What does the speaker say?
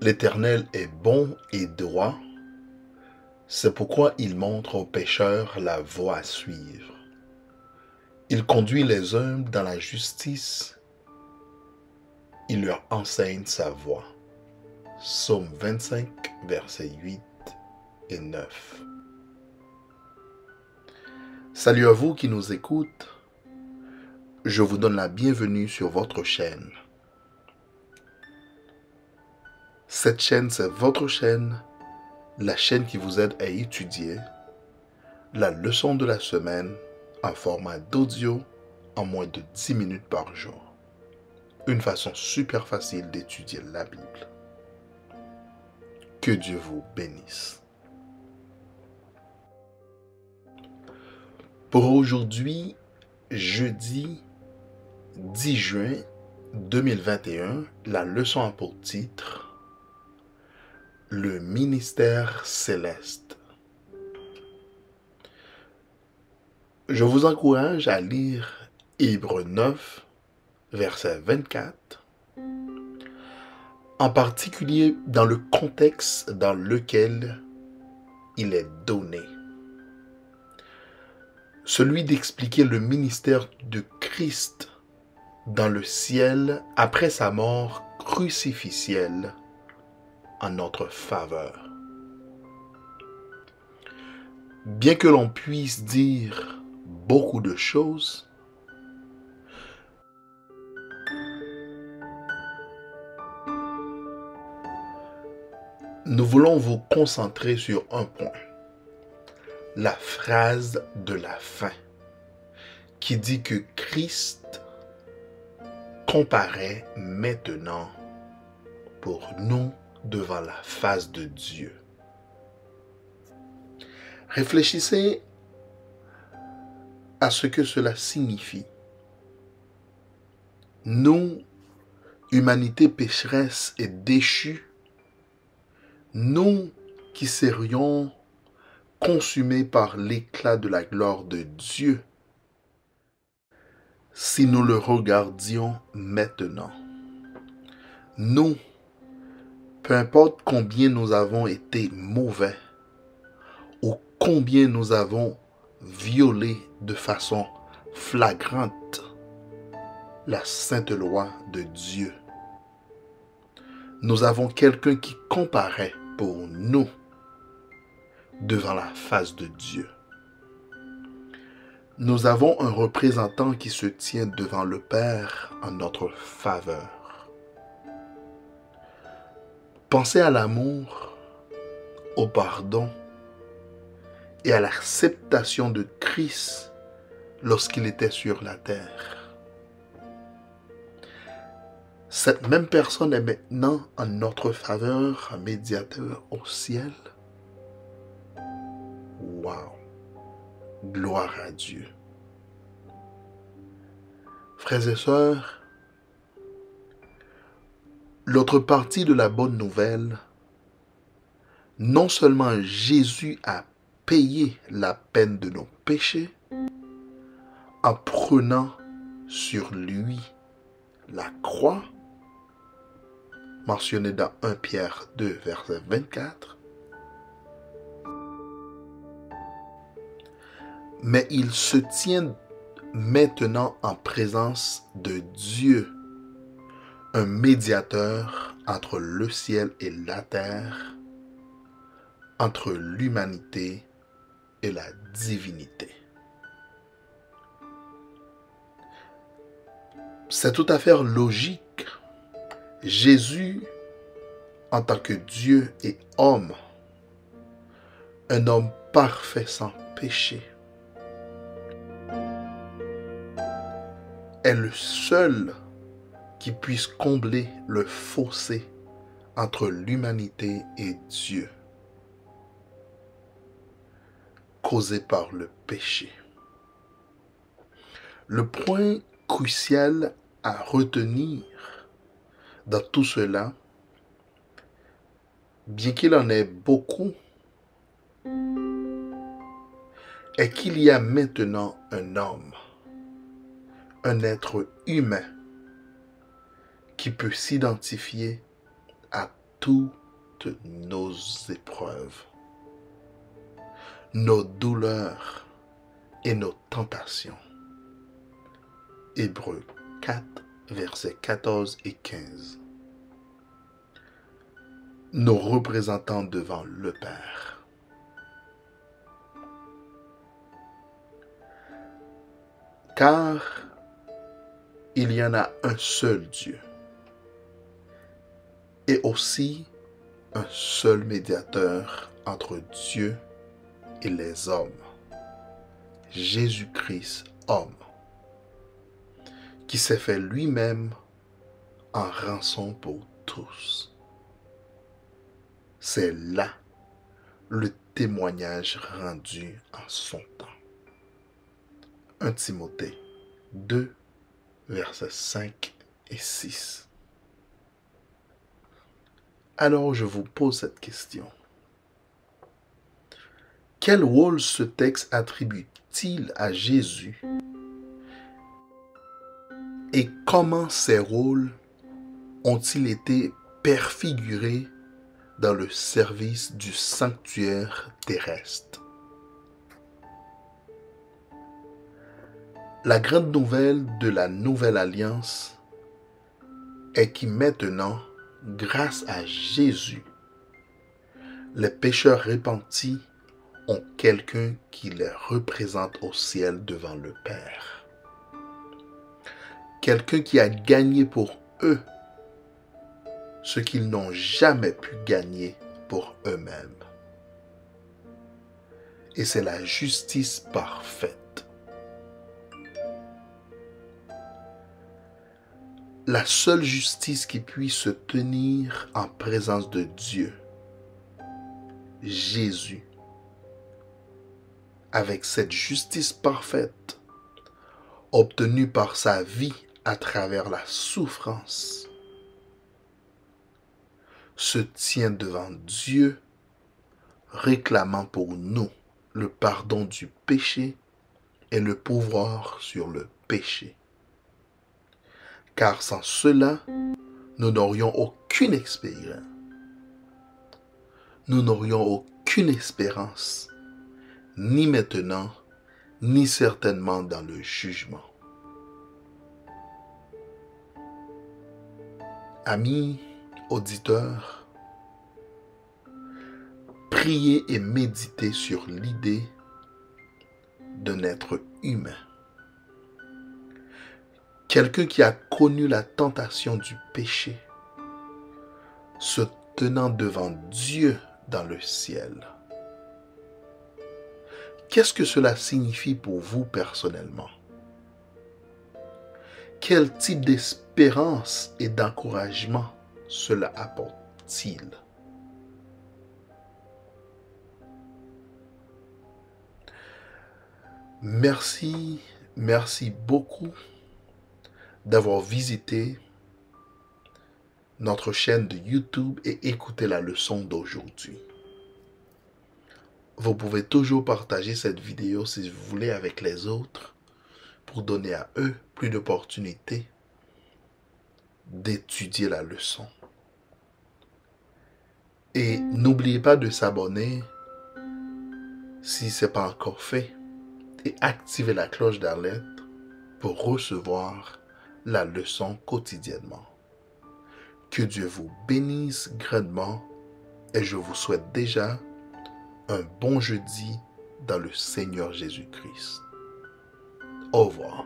L'Éternel est bon et droit, c'est pourquoi il montre aux pécheurs la voie à suivre. Il conduit les humbles dans la justice, il leur enseigne sa voie. Psaume 25, versets 8 et 9. Salut à vous qui nous écoutez, je vous donne la bienvenue sur votre chaîne. Cette chaîne, c'est votre chaîne, la chaîne qui vous aide à étudier la leçon de la semaine en format d'audio en moins de 10 minutes par jour. Une façon super facile d'étudier la Bible. Que Dieu vous bénisse. Pour aujourd'hui, jeudi 10 juin 2021, la leçon a pour titre « Le ministère céleste ». Je vous encourage à lire Hébreux 9, verset 24, en particulier dans le contexte dans lequel il est donné. Celui d'expliquer le ministère de Christ dans le ciel après sa mort crucificielle en notre faveur. Bien que l'on puisse dire beaucoup de choses, nous voulons vous concentrer sur un point, la phrase de la fin, qui dit que Christ comparaît maintenant pour nous devant la face de Dieu. Réfléchissez à ce que cela signifie. Nous, humanité pécheresse et déchue, nous qui serions consumés par l'éclat de la gloire de Dieu, si nous le regardions maintenant. Nous, peu importe combien nous avons été mauvais ou combien nous avons violé de façon flagrante la sainte loi de Dieu, nous avons quelqu'un qui comparaît pour nous devant la face de Dieu. Nous avons un représentant qui se tient devant le Père en notre faveur. Pensez à l'amour, au pardon et à l'acceptation de Christ lorsqu'il était sur la terre. Cette même personne est maintenant en notre faveur, un médiateur au ciel. Waouh! Gloire à Dieu. Frères et sœurs, l'autre partie de la bonne nouvelle, non seulement Jésus a payé la peine de nos péchés en prenant sur lui la croix, mentionnée dans 1 Pierre 2, verset 24, mais il se tient maintenant en présence de Dieu, un médiateur entre le ciel et la terre, entre l'humanité et la divinité. C'est tout à fait logique. Jésus, en tant que Dieu et homme, un homme parfait sans péché, est le seul qui puisse combler le fossé entre l'humanité et Dieu, causé par le péché. Le point crucial à retenir dans tout cela, bien qu'il en ait beaucoup, est qu'il y a maintenant un homme, un être humain qui peut s'identifier à toutes nos épreuves, nos douleurs et nos tentations. Hébreux 4, versets 14 et 15. Nos représentants devant le Père. Car il y en a un seul Dieu et aussi un seul médiateur entre Dieu et les hommes, Jésus-Christ, homme, qui s'est fait lui-même en rançon pour tous. C'est là le témoignage rendu en son temps. 1 Timothée 2, versets 5 et 6. Alors je vous pose cette question. Quel rôle ce texte attribue-t-il à Jésus et comment ces rôles ont-ils été perfigurés dans le service du sanctuaire terrestre? La grande nouvelle de la nouvelle alliance est que maintenant, grâce à Jésus, les pécheurs repentis ont quelqu'un qui les représente au ciel devant le Père. Quelqu'un qui a gagné pour eux ce qu'ils n'ont jamais pu gagner pour eux-mêmes. Et c'est la justice parfaite. La seule justice qui puisse se tenir en présence de Dieu, Jésus, avec cette justice parfaite obtenue par sa vie à travers la souffrance, se tient devant Dieu, réclamant pour nous le pardon du péché et le pouvoir sur le péché. Car sans cela, nous n'aurions aucune expérience. Nous n'aurions aucune espérance, ni maintenant, ni certainement dans le jugement. Amis, auditeurs, priez et méditez sur l'idée d'un être humain. Quelqu'un qui a connu la tentation du péché, se tenant devant Dieu dans le ciel. Qu'est-ce que cela signifie pour vous personnellement? Quel type d'espérance et d'encouragement cela apporte-t-il? Merci beaucoup d'avoir visité notre chaîne de YouTube et écouté la leçon d'aujourd'hui. Vous pouvez toujours partager cette vidéo si vous voulez avec les autres pour donner à eux plus d'opportunités d'étudier la leçon. Et n'oubliez pas de s'abonner si ce n'est pas encore fait et activer la cloche d'alerte pour recevoir la leçon quotidiennement. Que Dieu vous bénisse grandement et je vous souhaite déjà un bon jeudi dans le Seigneur Jésus-Christ. Au revoir.